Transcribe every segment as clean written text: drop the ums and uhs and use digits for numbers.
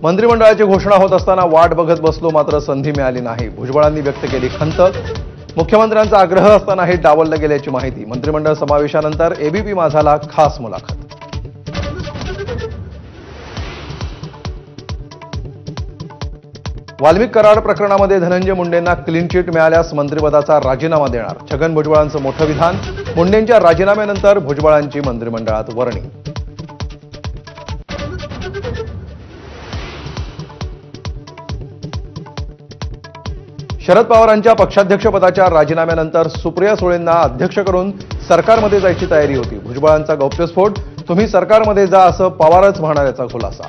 मंत्रिमंडळाची घोषणा होत असताना वाट बघत बसलो, मात्र संधी मिळाली नाही. भुजबळांनी व्यक्त केली खंत. मुख्यमंत्र्यांचा आग्रह असतानाही डावललं गेल्याची माहिती. मंत्रिमंडळ समावेशानंतर एबीपी माझाला खास मुलाखत. वाल्मिक करार प्रकरणामध्ये धनंजय मुंडेंना क्लीन चिट मिळाल्यास मंत्रिपदाचा राजीनामा देणार. छगन भुजबळांचं मोठं विधान. मुंडेंच्या राजीनाम्यानंतर भुजबळांची मंत्रिमंडळात वर्णी. शरद पवारांच्या पक्षाध्यक्षपदाच्या राजीनाम्यानंतर सुप्रिया सुळेंना अध्यक्ष करून सरकारमध्ये जायची तयारी होती. भुजबळांचा गौप्यस्फोट. तुम्ही सरकारमध्ये जा असं पवारच म्हणाल्याचा खुलासा.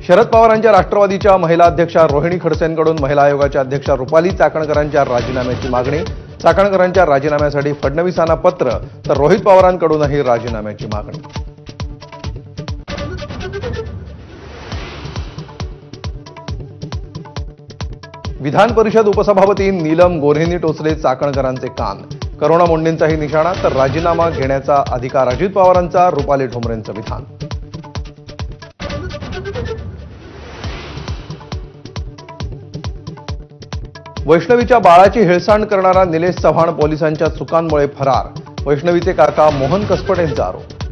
शरद पवारांच्या राष्ट्रवादीच्या महिला अध्यक्षा रोहिणी खडसेंकडून महिला आयोगाच्या अध्यक्षा रुपाली चाकणकरांच्या राजीनाम्याची मागणी. चाकणकरांच्या राजीनाम्यासाठी फडणवीसांना पत्र, तर रोहित पवारांकडूनही राजीनाम्याची मागणी. विधान परिषद उपसभापती नीलम गोऱ्हेंनी टोचले चाकणकरांचे कान. करोना मुंडेंचाही निशाणा, तर राजीनामा घेण्याचा अधिकार अजित पवारांचा. रुपाली ठोंबरेंचं विधान. वैष्णवीच्या बाळाची हेळसांड करणारा निलेश चव्हाण पोलिसांच्या चुकांमुळे फरार. वैष्णवीचे काका मोहन कसपटेंचा आरोप.